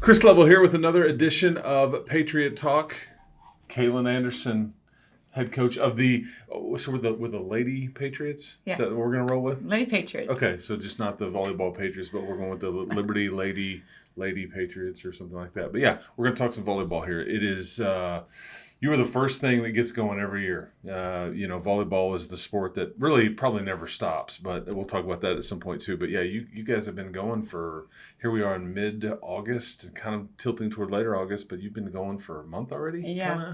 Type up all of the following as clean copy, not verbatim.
Chris Level here with another edition of Patriot Talk. Kaylin Anderson, head coach of the Lady Patriots. Yeah. Is that what we're going to roll with? Lady Patriots. Okay, so just not the Volleyball Patriots, but we're going with the Liberty Lady Patriots or something like that. But yeah, we're going to talk some volleyball here. It is you are the first thing that gets going every year. Volleyball is the sport that really probably never stops, but we'll talk about that at some point too. But yeah, you guys have been going for, here we are in mid-August, kind of tilting toward later August, but you've been going for a month already? Yeah.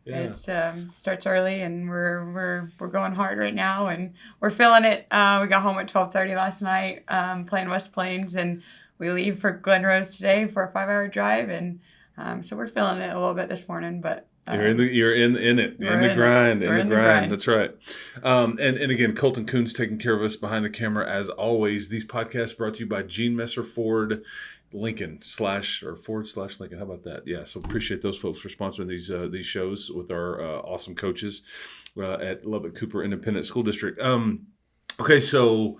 It's starts early and we're going hard right now and we're feeling it. We got home at 12:30 last night, playing West Plains, and we leave for Glen Rose today for a 5-hour drive, and so we're feeling it a little bit this morning, but You're in it. You're in the grind. That's right. And again, Colton Coons taking care of us behind the camera as always. These podcasts brought to you by Gene Messer Ford Lincoln / Lincoln. How about that? Yeah. So appreciate those folks for sponsoring these shows with our awesome coaches at Lubbock Cooper Independent School District. Okay. So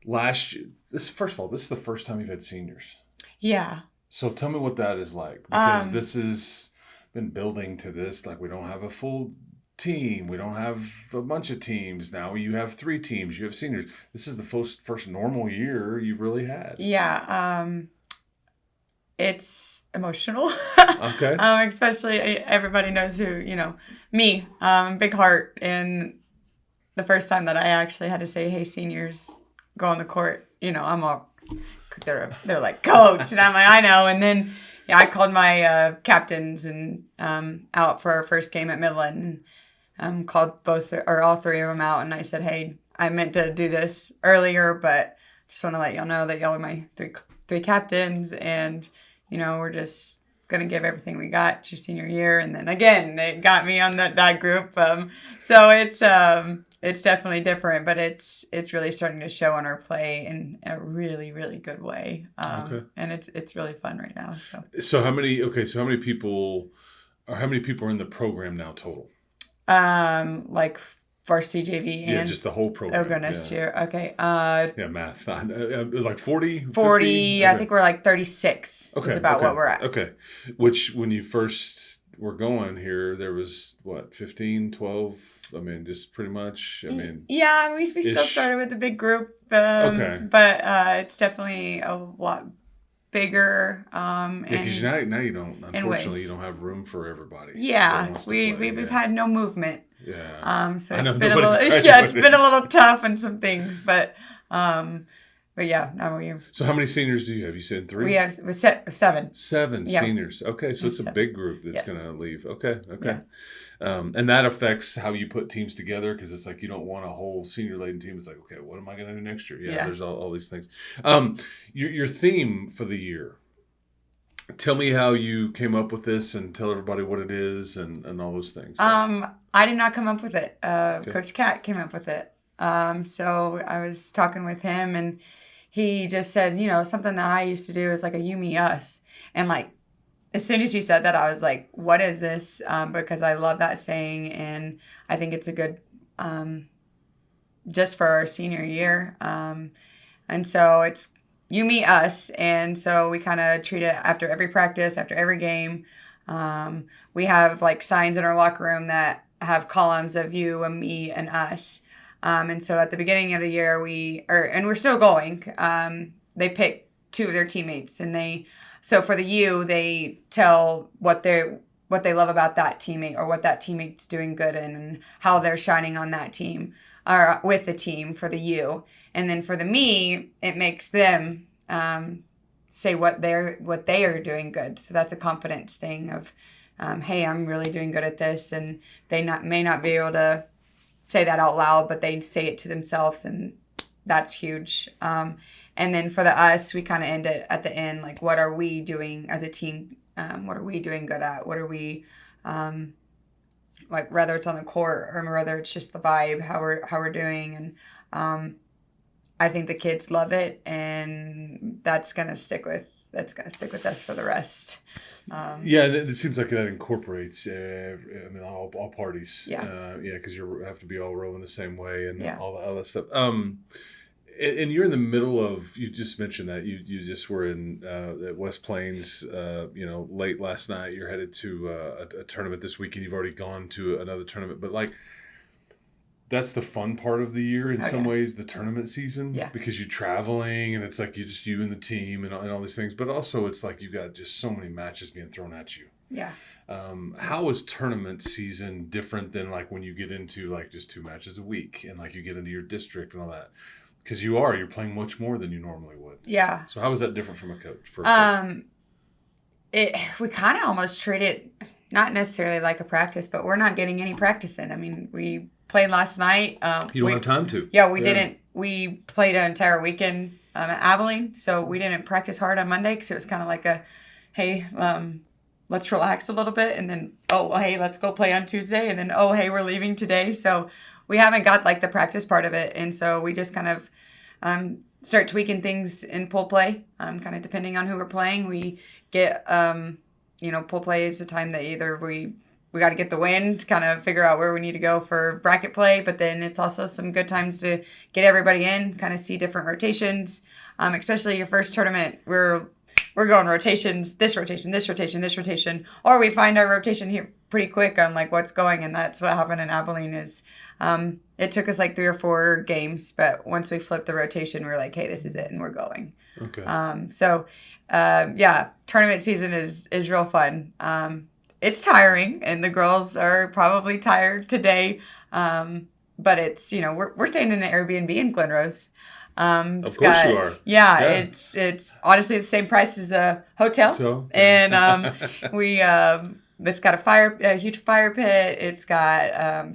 first of all, this is the first time you've had seniors. Yeah. So tell me what that is like, because this is been building to this. Like, we don't have a full team. We don't have a bunch of teams. Now you have 3 teams. You have seniors. This is the first normal year you've really had. Yeah. It's emotional. Okay. Especially everybody knows who, me, big heart. And the first time that I actually had to say, hey, seniors, go on the court, they're like, coach. And I'm like, I know. And then I called my captains and out for our first game at Midland, and called all 3 of them out. And I said, hey, I meant to do this earlier, but just want to let y'all know that y'all are my three captains. And, we're just going to give everything we got to your senior year. And then again, they got me on that group. So it's definitely different, but it's really starting to show on our play in a really, really good way. Okay. And it's really fun right now. So how many people are in the program now total? Like varsity JV and just the whole program. Oh goodness, yeah. Okay. Math. Like 40? 40. Okay. I think we're like 36. Okay. Is about what we're at. Okay. Which, when you first were going here, there was 15, 12. I mean, just pretty much. Yeah. We still started with a big group. Okay. But it's definitely a lot bigger. Because now you don't. Unfortunately, you don't have room for everybody. Yeah. We've had no movement. Yeah. So it's been a little. Yeah, it's been a little tough on some things, but yeah. Now we're. So how many seniors do you have? You said 3. We have 7. 7 seniors. Okay, so it's a big group that's going to leave. Okay. Yeah. And that affects how you put teams together, because it's like you don't want a whole senior-laden team. It's like, okay, what am I going to do next year? Yeah. There's all these things. Your theme for the year. Tell me how you came up with this, and tell everybody what it is and all those things. I did not come up with it. Okay. Coach Cat came up with it. So I was talking with him, and he just said, something that I used to do is like a you, me, us. And like, as soon as he said that, I was like, what is this? Because I love that saying, and I think it's a good, just for our senior year. And so it's you, me, us. And so we kind of treat it after every practice, after every game. We have like signs in our locker room that have columns of you and me and us. And so at the beginning of the year, and we're still going, they pick 2 of their teammates, and so for the U, they tell what they love about that teammate, or what that teammate's doing good in, and how they're shining on that team or with the team for the U. And then for the me, it makes them say what they are doing good. So that's a confidence thing of, hey, I'm really doing good at this, and they may not be able to say that out loud, but they say it to themselves, and that's huge. And then for the us, we kind of end it at the end, like, what are we doing as a team? What are we doing good at? What are we, like, whether it's on the court or whether it's just the vibe, how we're doing. And I think the kids love it, and that's gonna stick with us for the rest. It seems like that incorporates all parties. Yeah, because you have to be all rowing the same way and all that stuff. And you're in the middle of, you just mentioned that you just were in at West Plains, late last night. You're headed to a tournament this weekend. You've already gone to another tournament, but like, that's the fun part of the year in some ways, the tournament season, because you're traveling and it's like you and the team and all these things. But also it's like you've got just so many matches being thrown at you. Yeah. How is tournament season different than like when you get into like just 2 matches a week and like you get into your district and all that? Because you're playing much more than you normally would. Yeah. So how is that different from a coach? We kind of almost treat it not necessarily like a practice, but we're not getting any practice in. I mean, we played last night. You don't have time to. Yeah, we didn't. We played an entire weekend at Abilene, so we didn't practice hard on Monday because it was kind of like hey, let's relax a little bit, and then, hey, let's go play on Tuesday, and then, hey, we're leaving today. So we haven't got like the practice part of it, and so we just kind of start tweaking things in pool play, kind of depending on who we're playing. We get, pool play is the time that either we got to get the win to kind of figure out where we need to go for bracket play, but then it's also some good times to get everybody in, kind of see different rotations, especially your first tournament. We're going rotations, this rotation, this rotation, this rotation, or we find our rotation here pretty quick on like what's going, and that's what happened in Abilene is it took us like 3 or 4 games, but once we flipped the rotation, we were like, hey, this is it, and we're going. Okay. Tournament season is real fun. It's tiring, and the girls are probably tired today, but it's, we're staying in an Airbnb in Glen Rose. Of course you are. Yeah, it's honestly the same price as a hotel. And it's got a huge fire pit. It's got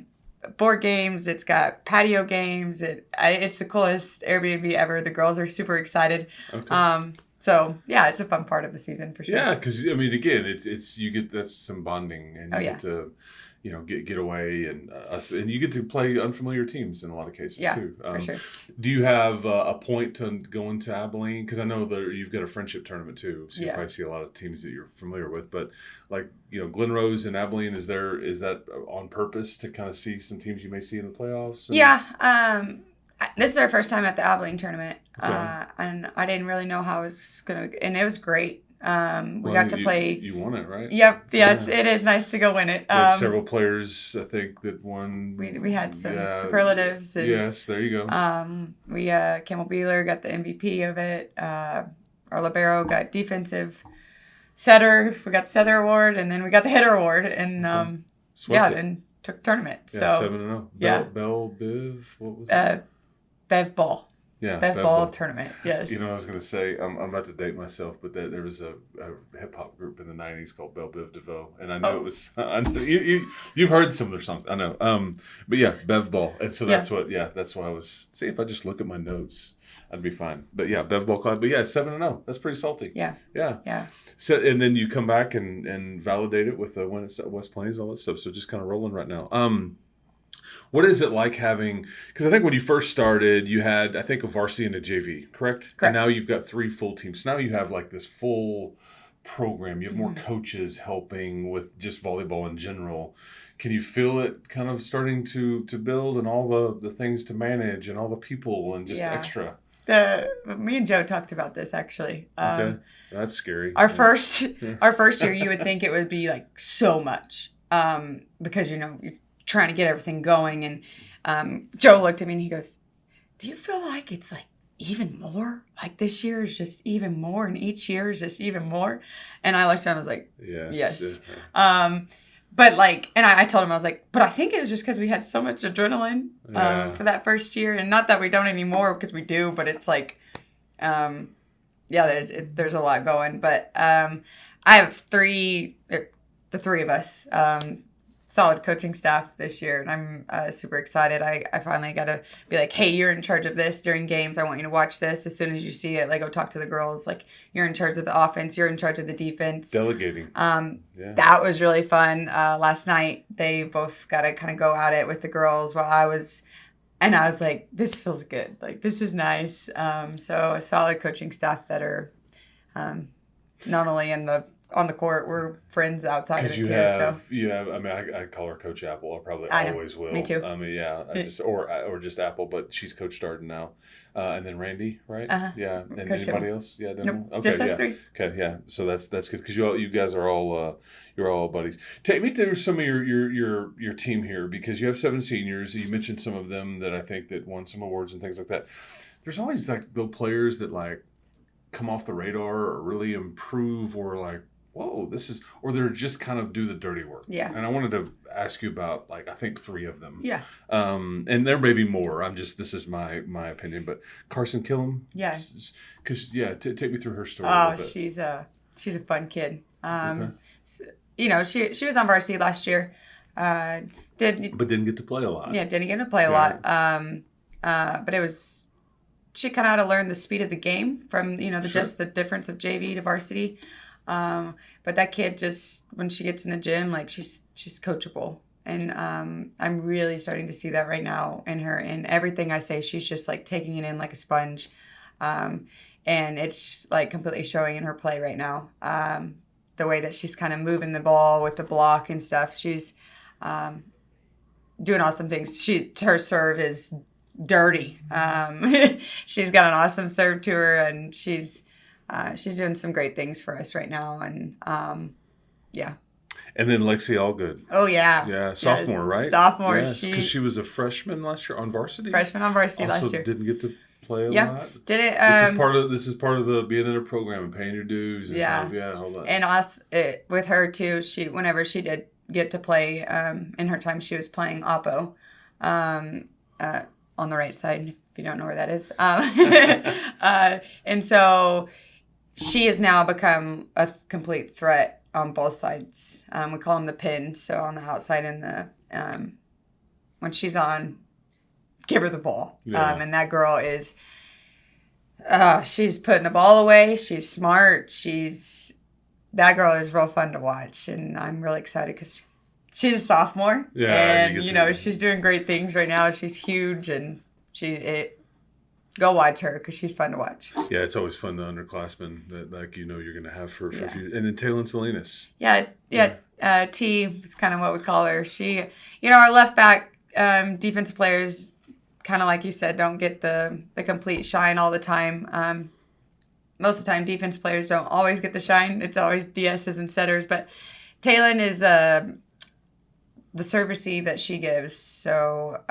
board games. It's got patio games. It's the coolest Airbnb ever. The girls are super excited. Okay. It's a fun part of the season for sure. Yeah, because I mean, again, it's you get that's some bonding, and you get to get away, and you get to play unfamiliar teams in a lot of cases too. For sure. Do you have a point to go into Abilene? Because I know that you've got a friendship tournament too, so you probably see a lot of teams that you're familiar with. But like Glen Rose and Abilene, is that on purpose to kind of see some teams you may see in the playoffs? This is our first time at the Abilene tournament, okay. And I didn't really know how it was gonna, and it was great. We got to play. You won it, right? Yep. Yeah, it is nice to go win it. Several players, I think, that won. We had some superlatives. And, yes, there you go. Campbell Beeler got the MVP of it. Our libero got defensive setter. We got the setter award, and then we got the hitter award, and then took tournament. Yeah, 7-0. Bell Biv, what was it? Bev Ball. Yeah, Bev Ball tournament. Yes. I was going to say, I'm about to date myself, but there was a hip hop group in the '90s called Belle Biv DeVoe, and I know it was. You've heard some of their songs, I know. But yeah, Bev Ball, and so that's that's why I was. See, if I just look at my notes, I'd be fine. But yeah, Bev Ball Club. But yeah, 7-0. That's pretty salty. Yeah. Yeah. So and then you come back and validate it with when it's at West Plains, all that stuff. So just kind of rolling right now. What is it like having, because I think when you first started, you had, I think, a varsity and a JV, correct? And now you've got 3 full teams. So now you have like this full program. You have more coaches helping with just volleyball in general. Can you feel it kind of starting to build, and all the things to manage and all the people and just extra? Me and Joe talked about this actually. Okay. That's scary. Our first year, you would think it would be like so much because you're trying to get everything going, and Joe looked at me and he goes, do you feel like it's like even more, like this year is just even more and each year is just even more? And I looked at him, I was like, yes. But like, and I told him, I was like, but I think it was just because we had so much adrenaline for that first year, and not that we don't anymore, because we do, but it's like there's a lot going. But I have the 3 of us, solid coaching staff this year, and I'm super excited. I finally got to be like, hey, you're in charge of this during games. I want you to watch this. As soon as you see it, like, go talk to the girls. Like, you're in charge of the offense. You're in charge of the defense. Delegating. That was really fun. Last night, they both got to kind of go at it with the girls while I was like, this feels good. Like, this is nice. So a solid coaching staff that are not only in the on the court. We're friends outside of it you too. have, I mean, I call her Coach Apple. I probably always will. Me too. I mean, yeah, or just Apple, but she's Coach Darden now. And then Randy, right? Yeah. And Coach anybody else? Yeah. Nope. Okay. Just us three. Okay. Yeah. So that's good because you guys are all you're all buddies. Take me through some of your team here because you have 7 seniors. You mentioned some of them that I think that won some awards and things like that. There's always like the players that like come off the radar or really improve or like, whoa, or they're just kind of do the dirty work. Yeah. And I wanted to ask you about like, I think 3 of them. Yeah. And there may be more. This is my opinion, but Carson Killam. Yeah. Because take me through her story. Oh, she's a fun kid. Okay. So, she was on varsity last year. But didn't get to play a lot. Yeah, didn't get to play a lot. But she kind of had to learn the speed of the game from just the difference of JV to varsity. But that kid just when she gets in the gym, like she's coachable, and I'm really starting to see that right now in her. And everything I say, she's just like taking it in like a sponge, and it's like completely showing in her play right now. The way that she's kind of moving the ball with the block and stuff, she's doing awesome things. Her serve is dirty. She's got an awesome serve to her, and she's doing some great things for us right now, and yeah. And then Lexi Allgood. Oh yeah. Yeah, sophomore, right? Sophomore. Because she was a freshman last year on varsity. Freshman on varsity also last year. Didn't get to play a lot. Did it? This is part of the being in a program and paying your dues. And all that. And us with her too. Whenever she did get to play, in her time she was playing oppo, on the right side. If you don't know where that is, and so. She has now become a complete threat on both sides. We call them the pin. So on the outside and the when she's on, give her the ball. Yeah. And that girl is, she's putting the ball away. She's smart. That girl is real fun to watch, and I'm really excited because she's a sophomore. Yeah, and she's doing great things right now. She's huge, and go watch her because she's fun to watch. Yeah, it's always fun, the underclassmen that you're going to have for a few. And then Taylor Salinas. Yeah. T is kind of what we call her. She, our left back defensive players, kind of like you said, don't get the complete shine all the time. Most of the time, defense players don't always get the shine. It's always DSs and setters. But Taylor is the serve receive that she gives. So,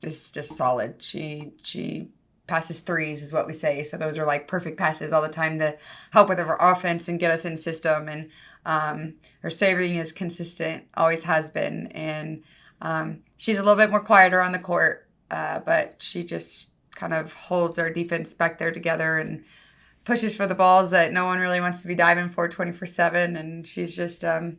is just solid. She passes threes is what we say. So those are like perfect passes all the time to help with our offense and get us in system. And her serving is consistent, always has been. And she's a little bit more quieter on the court, but she just kind of holds our defense back there together and pushes for the balls that no one really wants to be diving for 24/7. And she's just a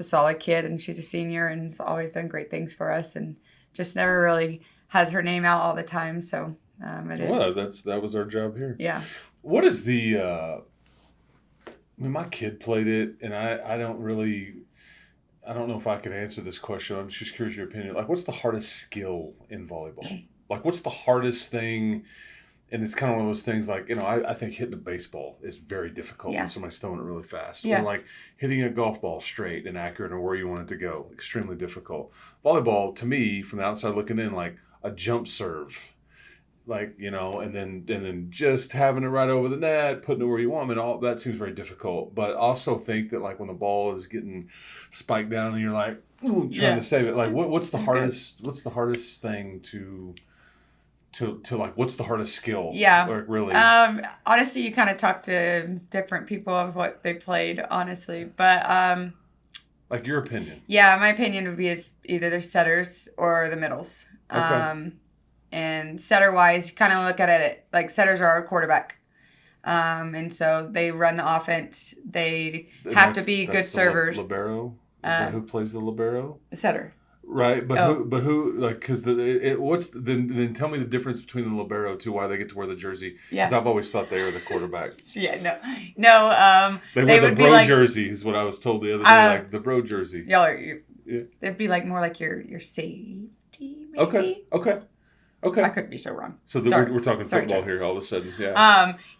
solid kid, and she's a senior and has always done great things for us. And just never really has her name out all the time, so it is. Well, that was our job here. Yeah. What is the? My kid played it, and I don't know if I could answer this question. I'm just curious your opinion. Like, what's the hardest skill in volleyball? Like, what's the hardest thing? And it's kind of one of those things like, I think hitting a baseball is very difficult when somebody's throwing it really fast. Yeah. Or like hitting a golf ball straight and accurate or where you want it to go, extremely difficult. Volleyball, to me, from the outside looking in, like a jump serve. Like, and then just having it right over the net, putting it where you want it, all that seems very difficult. But also think that like when the ball is getting spiked down and you're like trying to save it, like what's the hardest thing to like, what's the hardest skill? Yeah. Like, really? Honestly, you kind of talk to different people of what they played, honestly. But like your opinion? Yeah, my opinion would be is either the setters or the middles. Okay. And setter-wise, you kind of look at it like setters are our quarterback. And so they run the offense. They have to be good servers. Libero? Is that who plays the libero? The setter. Right, but who like because then tell me the difference between the libero too, why they get to wear the jersey? Because I've always thought they were the quarterback. No. They wear the bro jersey is what I was told the other day, like the bro jersey. They'd be like more like your safety, maybe. Okay. Okay. I could be so wrong. So we're talking football here all of a sudden.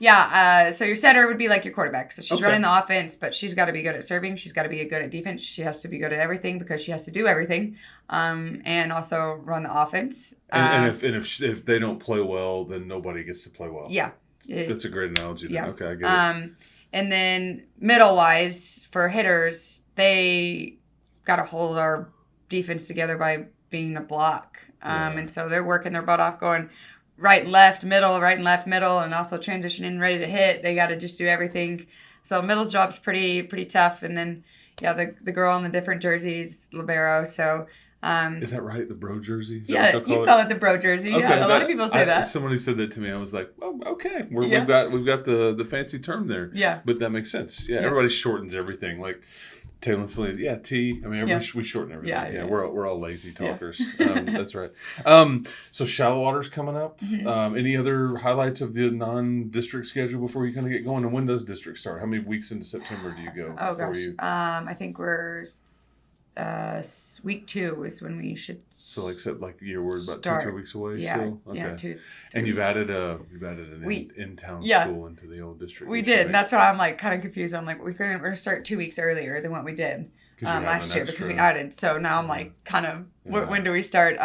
Yeah. So your setter would be like your quarterback. So she's running the offense, but she's got to be good at serving. She's got to be good at defense. She has to be good at everything because she has to do everything, and also run the offense. And if they don't play well, then nobody gets to play well. Yeah. That's a great analogy. Then. Yeah. Okay, I get it. And then middle wise for hitters, they got to hold our defense together by being a block. And so they're working their butt off going right and left, middle, and also transitioning ready to hit. They got to just do everything. So middle's job's pretty tough. And then, the girl in the different jerseys, libero. So is that right? The bro jersey? Yeah, you call it the bro jersey. Okay, yeah, a lot of people say that. Somebody said that to me. I was like, oh, okay. We've got the fancy term there. Yeah. But that makes sense. Yeah, everybody shortens everything. Like Taylor and Celine, T. I mean, we shorten everything. Yeah, we're all lazy talkers. Yeah. That's right. So shallow water's coming up. Mm-hmm. Any other highlights of the non-district schedule before you kind of get going? And when does district start? How many weeks into September do you go? Oh gosh, I think we're week 2 is when we should. So like you're worried about start. 2-3 weeks away. Yeah, still? Okay. Yeah, 2. And you've added an in-town school into the old district. We did. And that's why I'm like kind of confused. I'm like, we're going to start 2 weeks earlier than what we did last year because we added. So now I'm like, kind of, when do we start?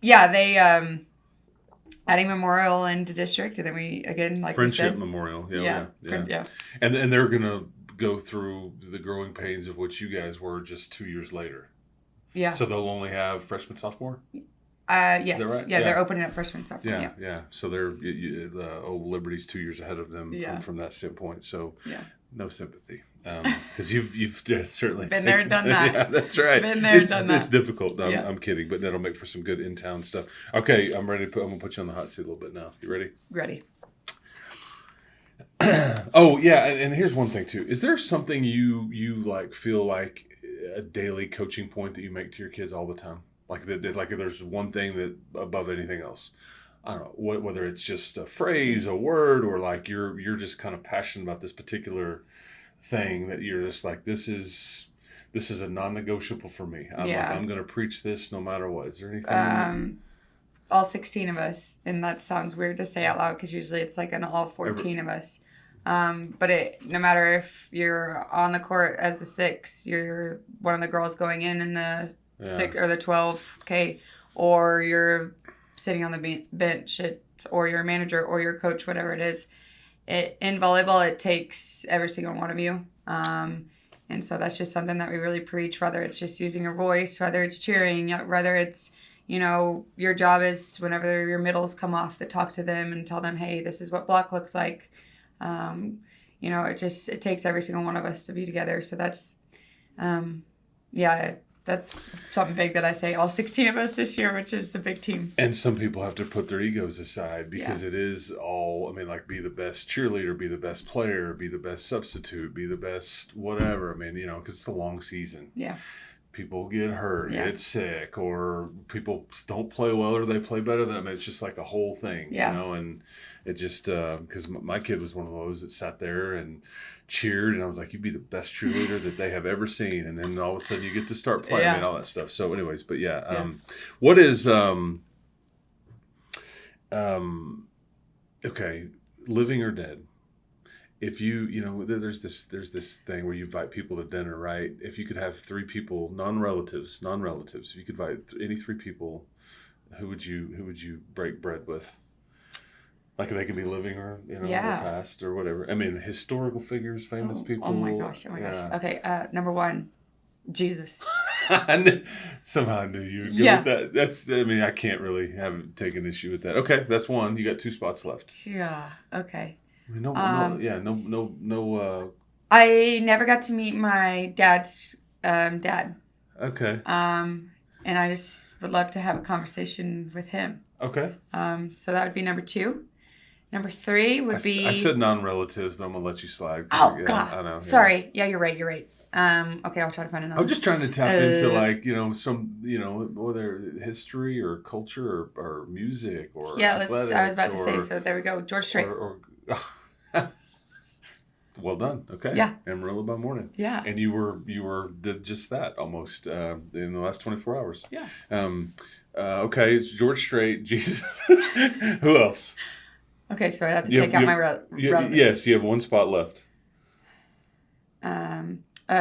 They adding Memorial into district, and then we again like Friendship we said, Memorial. Yeah. And they're gonna go through the growing pains of what you guys were just 2 years later. Yeah. So they'll only have freshman, sophomore? Yes. Is that right? Yeah, they're opening up freshman, sophomore. Yeah. So they're the old Liberty's 2 years ahead of them from that standpoint. So no sympathy. Because you've certainly been there, done that. Yeah, that's right. Been there, done that. It's difficult. No, I'm kidding, but that'll make for some good in-town stuff. Okay, I'm ready. I'm gonna put you on the hot seat a little bit now. You ready? Ready. Oh yeah, and here's one thing too. Is there something you like feel like a daily coaching point that you make to your kids all the time? Like like there's one thing that above anything else. I don't know whether it's just a phrase, a word, or like you're just kind of passionate about this particular thing that you're just like this is a non-negotiable for me. I'm going to preach this no matter what. Is there anything? All 16 of us, and that sounds weird to say out loud because usually it's like an all 14 of us. But no matter if you're on the court as the 6, you're one of the girls going in the 6 or the 12, or you're sitting on the bench, or your manager or your coach, whatever it is. In volleyball, it takes every single one of you. And so that's just something that we really preach, whether it's just using your voice, whether it's cheering, whether it's, your job is whenever your middles come off to talk to them and tell them, hey, this is what block looks like. It takes every single one of us to be together. So that's, that's something big that I say all 16 of us this year, which is a big team. And some people have to put their egos aside because it is all, be the best cheerleader, be the best player, be the best substitute, be the best whatever. Because it's a long season. Yeah. People get hurt, get sick, or people don't play well or they play better than them. It's just like a whole thing, and it just, because my kid was one of those that sat there and cheered, and I was like, you'd be the best cheerleader that they have ever seen. And then all of a sudden you get to start playing and all that stuff. So anyways, but what is, okay, living or dead? If there's this thing where you invite people to dinner, right? If you could have 3 people, non-relatives, if you could invite any 3 people, who would you break bread with? Like they can be living or or past or whatever. Historical figures, famous people. Oh my gosh! Okay, number 1, Jesus. Somehow I knew you would go with that. That's I can't really take an issue with that. Okay, that's 1. You got 2 spots left. Yeah. Okay. No. I never got to meet my dad's dad. Okay. And I just would love to have a conversation with him. Okay. So that would be number 2. Number 3 would be. I said non-relatives, but I'm gonna let you slide. Oh God. I know. Sorry. Yeah, you're right. Okay, I'll try to find another. I'm just trying to tap into some whether history or culture or music or athletics. I was about to say. So there we go. George Strait. Well done. Okay. Yeah. Amarillo by morning. Yeah. And you did just that almost in the last 24 hours. Yeah. Okay, it's George Strait, Jesus. Who else? Okay, so I have to take out my relevant. Yes, you have one spot left.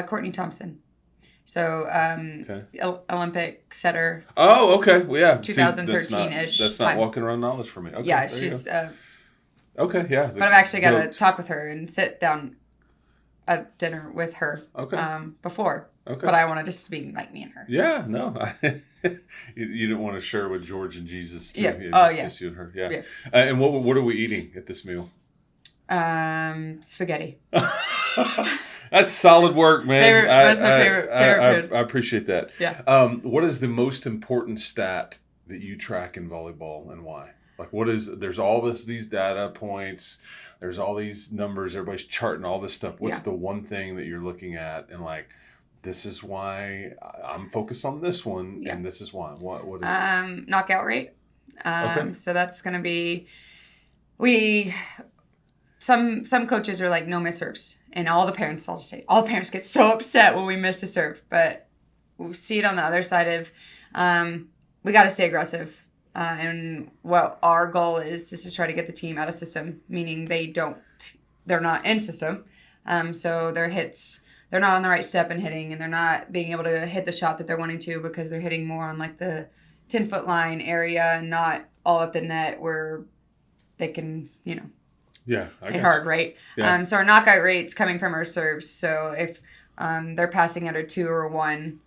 Courtney Thompson. So, Olympic setter. Oh, okay. Well, yeah. 2013-ish. That's not walking around knowledge for me. Okay, yeah, she's. Okay, yeah. But I've actually got to talk with her and sit down at dinner with her. Okay. Before. Okay. But I want to just be like me and her. Yeah, no. You didn't want to share with George and Jesus, too. Yeah. Just you and her. Yeah. And what are we eating at this meal? Spaghetti. That's solid work, man. That's my favorite food. I appreciate that. Yeah. What is the most important stat that you track in volleyball and why? Like, there's all these data points, there's all these numbers, everybody's charting all this stuff. What's the one thing that you're looking at and like, this is why I'm focused on this one, and this is why. What is it? Knockout rate. Okay. So that's going to be, some coaches are like, no miss serves. And all the parents get so upset when we miss a serve. But we see it on the other side of, we got to stay aggressive. And what our goal is to try to get the team out of system, meaning they're not in system. So their hits, they're not on the right step in hitting, and they're not being able to hit the shot that they're wanting to because they're hitting more on like the 10-foot line area and not all up the net where they can, hit hard, right? Yeah. So our knockout rate's coming from our serves. So if they're passing at a 2 or a 1,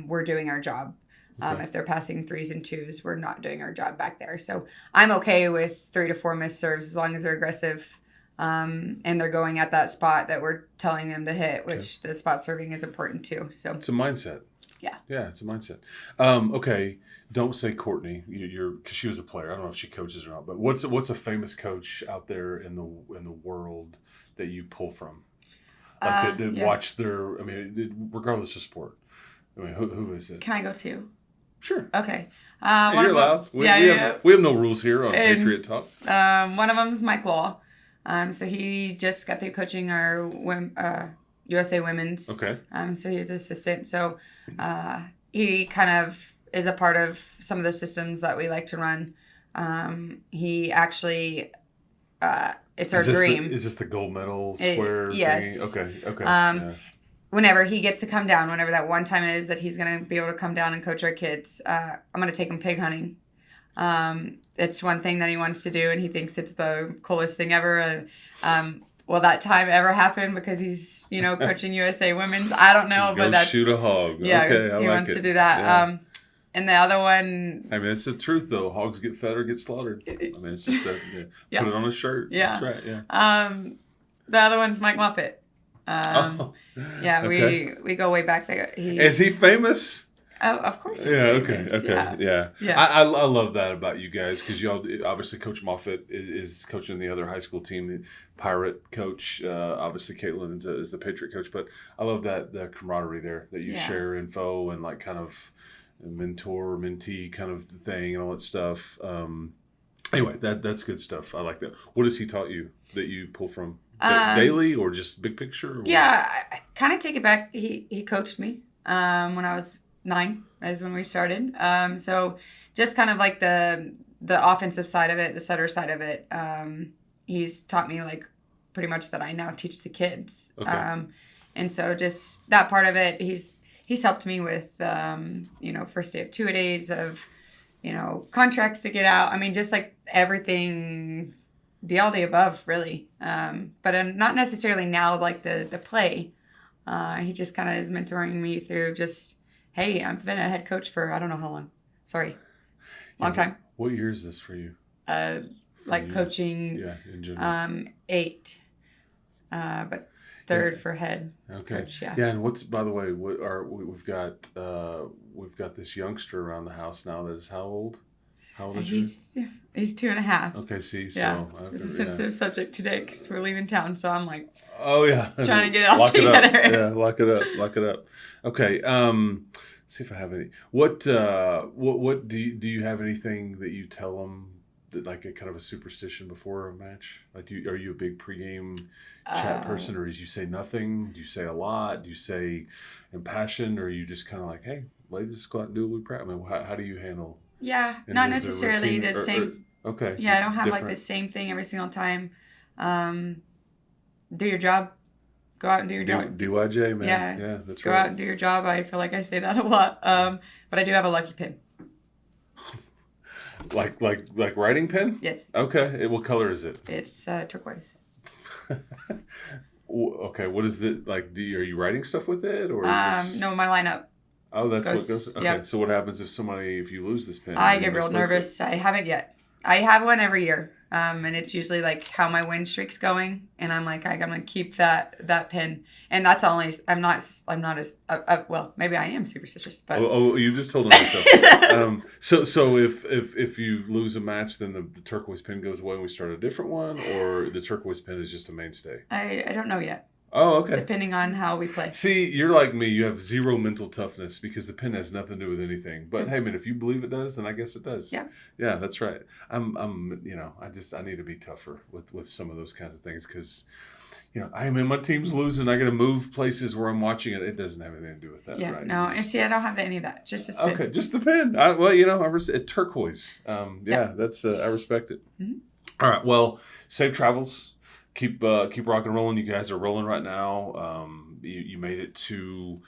we're doing our job. Okay. If they're passing 3s and 2s, we're not doing our job back there. So I'm okay with 3 to 4 missed serves as long as they're aggressive and they're going at that spot that we're telling them to hit, which the spot serving is important too. So it's a mindset. Yeah. Yeah, it's a mindset. Okay, don't say Courtney. You're because she was a player. I don't know if she coaches or not. But what's a famous coach out there in the world that you pull from? Like that watch their. I mean, regardless of sport. I mean, who is it? Can I go too? Sure. Okay. You're allowed. We have no rules here on Patriot Talk. One of them is Mike Wall. So he just got through coaching our USA Women's. Okay. So he was assistant. So he kind of is a part of some of the systems that we like to run. He actually, it's our dream. Is this the gold medal square yes. thingy? Okay. Whenever he gets to come down, whenever that one time is that he's going to be able to come down and coach our kids, I'm going to take him pig hunting. It's one thing that he wants to do, and he thinks it's the coolest thing ever. Will that time ever happen because he's, coaching USA Women's? I don't know, but that's... shoot a hog. Yeah, okay, he wants to do that. Yeah. And the other one... I mean, it's the truth, though. Hogs get fed or get slaughtered. I mean, it's just that. Yeah. Put it on a shirt. Yeah. That's right, yeah. The other one's Mike Muppet. Yeah, okay. we go way back there. Is he famous? Oh, of course he's famous. Okay. Yeah. I love that about you guys because y'all obviously Coach Moffitt is coaching the other high school team, the Pirate coach. Obviously Caitlin is the Patriot coach, but I love the camaraderie there that you share info and like kind of mentor mentee kind of thing and all that stuff. Anyway, that's good stuff. I like that. What has he taught you that you pull from? Daily or just big picture? Or I kind of take it back. He coached me when I was 9 is when we started. So just kind of like the offensive side of it, the setter side of it. He's taught me like pretty much that I now teach the kids. Okay. And so just that part of it, he's helped me with, first day of 2-a-days of, contracts to get out. I mean, just like everything, all the above, really. But I'm not necessarily now like the play. He just kind of is mentoring me through just, hey, I've been a head coach for I don't know how long. Sorry. Long time. What year is this for you? Coaching. Yeah, in general. 8. But 3rd for head. Okay. Coach, yeah. Yeah, and by the way, we've got this youngster around the house now that is how old? How old is he? He's 2.5. Okay, see, so... Yeah. This is sensitive subject today because we're leaving town, so I'm like... Oh, yeah. Trying to get it all together. Yeah, lock it up. Okay, see if I have any... What do you have anything that you tell them, that like a kind of a superstition before a match? Like, are you a big pregame chat person, or do you say nothing? Do you say a lot? Do you say impassioned, or are you just kind of like, hey, ladies, go out and do what we practice? I mean, how do you handle... Yeah, And not is there necessarily routine the same. Okay. Yeah, So I don't have like the different. same thing every single time. Do your job. Go out and do your job. DYJ, man. Yeah, Yeah, that's go right. out and do your job. I feel like I say that a lot. But I do have a lucky pin. Like writing pen? Yes, Okay. What color is it? it's turquoise. Okay. What is it like? Are you writing stuff with it, or is this? No, my lineup Oh, that's what goes. goes. Okay. Yep. So what happens if you lose this pen? I Or you get real misplace it? nervous. I haven't yet. I have one every year. And it's usually like how my win streak's going, and I'm like, I'm gonna keep that pin, and that's only. I'm not as well. Maybe I am superstitious, but Oh, you just told him yourself. So if you lose a match, then the turquoise pin goes away and we start a different one, or the turquoise pin is just a mainstay. I don't know yet. Oh, okay. Depending on how we play. See, you're like me. You have zero mental toughness because the pin has nothing to do with anything. But hey, man, if you believe it does, then I guess it does. Yeah. Yeah, that's right. I need to be tougher with some of those kinds of things because, I mean, my team's losing. I got to move places where I'm watching it. It doesn't have anything to do with that, Yeah. right? No, and see, I don't have any of that. Just a spin. Okay, just the pin. Turquoise. That's I respect it. Mm-hmm. All right. Well, safe travels. Keep rocking and rolling. You guys are rolling right now. You made it to,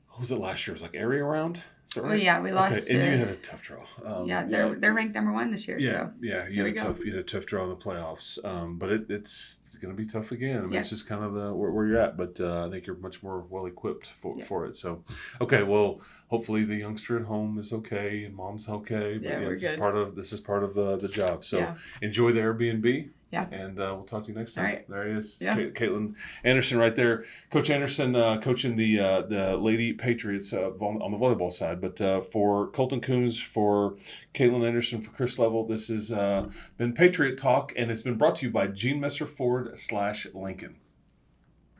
what was it last year? It was like area round. Is that right? Well, yeah, we lost. Okay, and you had a tough draw. They're ranked number 1 this year. Yeah, So. yeah. You had a tough draw in the playoffs. But it's going to be tough again. I mean, it's just kind of where you're at. But I think you're much more well equipped for it. So, okay. Well, hopefully the youngster at home is okay and mom's okay. But we're this good. is part of the job. So enjoy the Airbnb. Yeah. And we'll talk to you next time. All right. There he is. Yeah. Caitlin Anderson right there. Coach Anderson coaching the Lady Patriots on the volleyball side. But for Colton Coons, for Caitlin Anderson, for Chris Level, this has been Patriot Talk, and it's been brought to you by Gene Messer Ford /Lincoln.